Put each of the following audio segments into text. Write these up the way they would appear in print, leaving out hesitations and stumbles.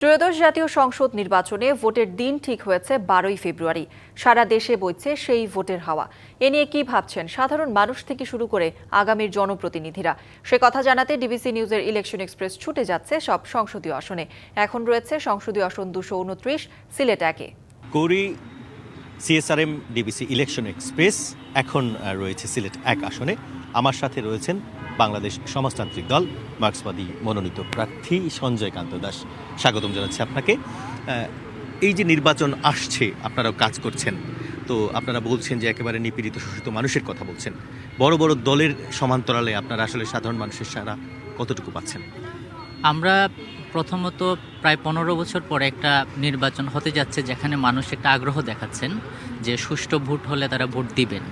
ত্রয়োদশ জাতীয় সংসদ নির্বাচনে ভোটের দিন ঠিক হয়েছে 12ই ফেব্রুয়ারি। সারা দেশে বইছে সেই ভোটের হাওয়া। এ নিয়ে কি ভাবছেন সাধারণ মানুষ থেকে শুরু করে আগামীর জনপ্রতিনিধিরা, সে কথা জানাতে ডিবিসি নিউজের ইলেকশন এক্সপ্রেস ছুটে যাচ্ছে সব সংসদীয় আসনে। এখন রয়েছে সংসদীয় আসন 229 সিলেট 1-এ। Gouri, CSRM DBC election express এখন রয়েছে সিলেট 1 আসনে। আমার সাথে রয়েছেন বাংলাদেশ সমাজতান্ত্রিক দল মার্ক্সবাদী মনোনীত প্রার্থী সঞ্জয় কান্ত দাস। স্বাগতম জানাচ্ছি আপনাকে। এই যে নির্বাচন আসছে, আপনারাও কাজ করছেন, তো আপনারা বলছেন যে একেবারে নিপীড়িত শোষিত মানুষের কথা বলছেন। বড় বড় দলের সমান্তরালে আপনারা আসলে সাধারণ মানুষের সারা কতটুকু পাচ্ছেন? আমরা প্রথমত প্রায় 15 বছর পরে একটা নির্বাচন হতে যাচ্ছে, যেখানে মানুষ একটা আগ্রহ দেখাচ্ছেন যে সুষ্ঠু ভোট হলে তারা ভোট দিবেন।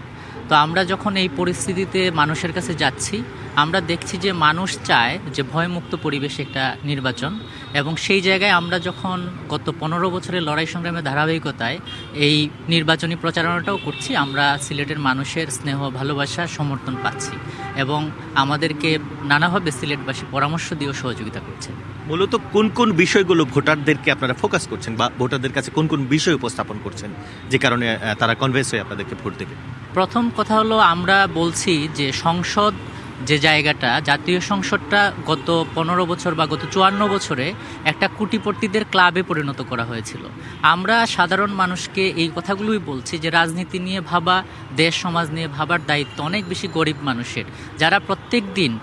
তো আমরা যখন এই পরিস্থিতিতে মানুষের কাছে যাচ্ছি, আমরা দেখছি যে মানুষ চায় যে ভয়মুক্ত পরিবেশে একটা নির্বাচন, এবং সেই জায়গায় আমরা যখন গত 15 বছরের লড়াই সংগ্রামের ধারাবাহিকতায় এই নির্বাচনী প্রচারণাটাও করছি, আমরা সিলেটের মানুষের স্নেহ, ভালোবাসা, সমর্থন পাচ্ছি, এবং আমাদেরকে নানাভাবে সিলেটবাসী পরামর্শ দিয়েও সহযোগিতা করছে। মূলত কোন কোন বিষয়গুলো ভোটারদেরকে আপনারা ফোকাস করছেন, বা ভোটারদের কাছে কোন কোন বিষয় উপস্থাপন করছেন যে কারণে তারা কনভিন্স হয়ে আপনাদেরকে ভোট দেবে? প্রথম কথা হলো, আমরা বলছি যে সংসদ যে জায়গাটা, জাতীয় সংসদটা গত 15 বছর বা গত 54 বছরে একটা কোটিপতিদের ক্লাবে পরিণত করা হয়েছিল। আমরা সাধারণ মানুষকে এই কথাগুলোই বলছি যে রাজনীতি নিয়ে ভাবা, দেশ সমাজ নিয়ে ভাবার দায়িত্ব অনেক বেশি গরিব মানুষের, যারা প্রত্যেক দিন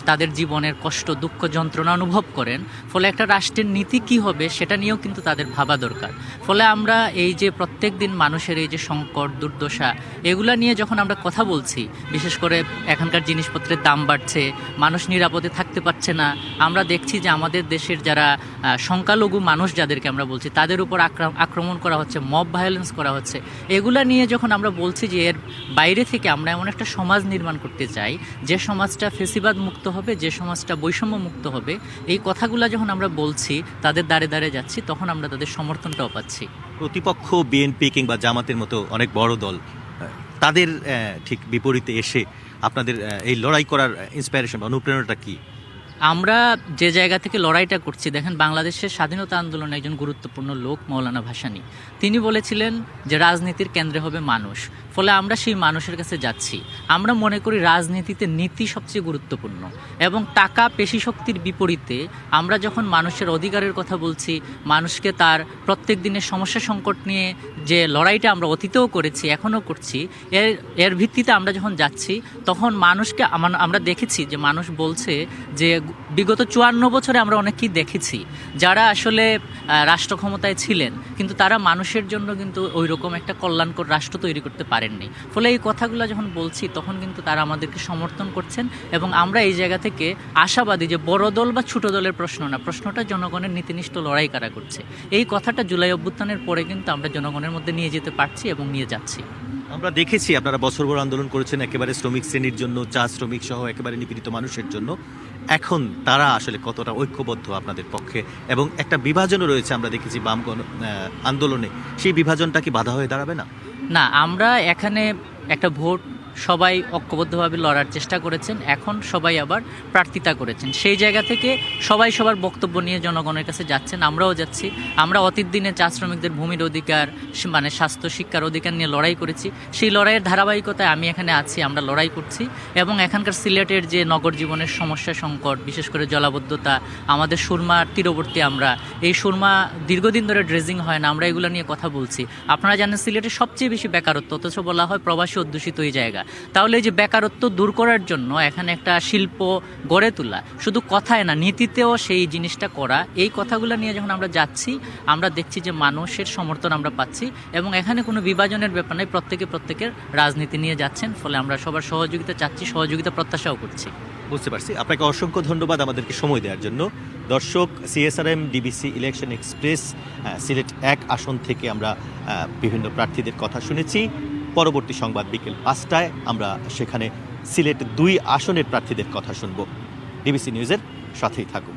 তাদের জীবনের কষ্ট, দুঃখ, যন্ত্রণা অনুভব করেন। ফলে একটা রাষ্ট্রের নীতি কি হবে সেটা নিয়েও কিন্তু তাদের ভাবা দরকার। ফলে আমরা এই যে প্রত্যেক দিন মানুষের এই যে সংকট, দুর্দশা, এগুলা নিয়ে যখন আমরা কথা বলছি, বিশেষ করে এখানকার জিনিসপত্রের দাম বাড়ছে, মানুষ নিরাপদে থাকতে পারছে না, আমরা দেখছি যে আমাদের দেশের যারা সংখ্যালঘু মানুষ যাদেরকে আমরা বলছি, তাদের উপর আক্রমণ করা হচ্ছে, মব ভায়োলেন্স করা হচ্ছে। এগুলা নিয়ে যখন আমরা বলছি যে এর বাইরে থেকে আমরা এমন একটা সমাজ নির্মাণ করতে চাই যে সমাজটা ফেসিবাদ মুক্ত হবে, যে সমাজটা বৈষম্য মুক্ত হবে, এই কথাগুলো যখন আমরা বলছি, তাদের দ্বারে দ্বারে যাচ্ছি, তখন আমরা তাদের সমর্থনটাও পাচ্ছি। প্রতিপক্ষ বিএনপি কিংবা জামাতের মতো অনেক বড় দল, তাদের ঠিক বিপরীতে এসে আপনাদের এই লড়াই করার ইন্সপিরেশন বা অনুপ্রেরণাটা কি? আমরা যে জায়গা থেকে লড়াইটা করছি, দেখেন, বাংলাদেশের স্বাধীনতা আন্দোলনে একজন গুরুত্বপূর্ণ লোক মৌলানা ভাসানী, তিনি বলেছিলেন যে রাজনীতির কেন্দ্রে হবে মানুষ। ফলে আমরা সেই মানুষের কাছে যাচ্ছি। আমরা মনে করি রাজনীতিতে নীতি সবচেয়ে গুরুত্বপূর্ণ, এবং টাকা পেশি শক্তির বিপরীতে আমরা যখন মানুষের অধিকারের কথা বলছি, মানুষকে তার প্রত্যেক দিনের সমস্যা সংকট নিয়ে যে লড়াইটা আমরা অতীতেও করেছি, এখনও করছি, এর ভিত্তিতে আমরা যখন যাচ্ছি, তখন মানুষকে আমরা দেখেছি যে মানুষ বলছে যে বিগত 54 বছরে আমরা অনেকেই দেখেছি যারা আসলে রাষ্ট্র ক্ষমতায় ছিলেন, কিন্তু তারা মানুষের জন্য কিন্তু ওই রকম একটা কল্যাণকর রাষ্ট্র তৈরি করতে পারেননি। ফলে এই কথাগুলো যখন বলছি, তখন কিন্তু তারা আমাদেরকে সমর্থন করছেন, এবং আমরা এই জায়গা থেকে আশাবাদী যে বড় দল বা ছোট দলের প্রশ্ন না, প্রশ্নটা জনগণের নীতিনিষ্ঠ লড়াই কারা করছে। এই কথাটা জুলাই অভ্যুত্থানের পরে কিন্তু আমরা জনগণের মধ্যে নিয়ে যেতে পারছি এবং নিয়ে যাচ্ছি। আমরা দেখেছি আপনারা বছরভর আন্দোলন করেছেন একেবারে শ্রমিক শ্রেণীর জন্য, চা শ্রমিক সহ একেবারে নিপীড়িত মানুষের জন্য। এখন তারা আসলে কতটা ঐক্যবদ্ধ আপনাদের পক্ষে, এবং একটা বিভাজনও রয়েছে আমরা দেখেছি বামগণ আন্দোলনে, সেই বিভাজনটা কি বাধা হয়ে দাঁড়াবে না? না, আমরা এখানে একটা ভোট সবাই ঐক্যবদ্ধভাবে লড়ার চেষ্টা করেছেন, এখন সবাই আবার প্রার্থিতা করেছেন। সেই জায়গা থেকে সবাই সবার বক্তব্য নিয়ে জনগণের কাছে যাচ্ছেন, আমরাও যাচ্ছি। আমরা অতীত দিনে চা শ্রমিকদের ভূমির অধিকার, স্বাস্থ্য শিক্ষার অধিকার নিয়ে লড়াই করেছি। সেই লড়াইয়ের ধারাবাহিকতায় আমি এখানে আছি, আমরা লড়াই করছি, এবং এখানকার সিলেটের যে নগর জীবনের সমস্যা সংকট, বিশেষ করে জলাবদ্ধতা, আমাদের সুরমার তীরবর্তী, আমরা এই সুরমা দীর্ঘদিন ধরে ড্রেজিং হয় না, আমরা এগুলো নিয়ে কথা বলছি। আপনারা জানেন সিলেটের সবচেয়ে বেশি বেকারত্ব, অথচ বলা হয় প্রবাসী অধ্যুষিত এই জায়গা। তাহলে এই যে বেকারত্ব দূর করার জন্য এখানে একটা শিল্প গড়ে তোলা, শুধু কথায় না, নীতিতেও সেই জিনিসটা করা, এই কথাগুলো নিয়ে যখন আমরা যাচ্ছি, আমরা দেখছি যে মানুষের সমর্থন আমরা পাচ্ছি, এবং এখানে কোনো বিভাজনের ব্যাপার নেই, প্রত্যেকের রাজনীতি নিয়ে যাচ্ছেন। ফলে আমরা সবার সহযোগিতা চাচ্ছি, সহযোগিতা প্রত্যাশাও করছি। বুঝতে পারছি। আপনাকে অসংখ্য ধন্যবাদ আমাদেরকে সময় দেওয়ার জন্য। দর্শক, CSRM DBC election express Sylhet 1 আসন থেকে আমরা বিভিন্ন প্রার্থীদের কথা শুনেছি। পরবর্তী সংবাদ বিকেল 5টায় আমরা সেখানে সিলেট 2 আসনের প্রার্থীদের কথা শুনব। ডিবিসি নিউজের সাথেই থাকুন।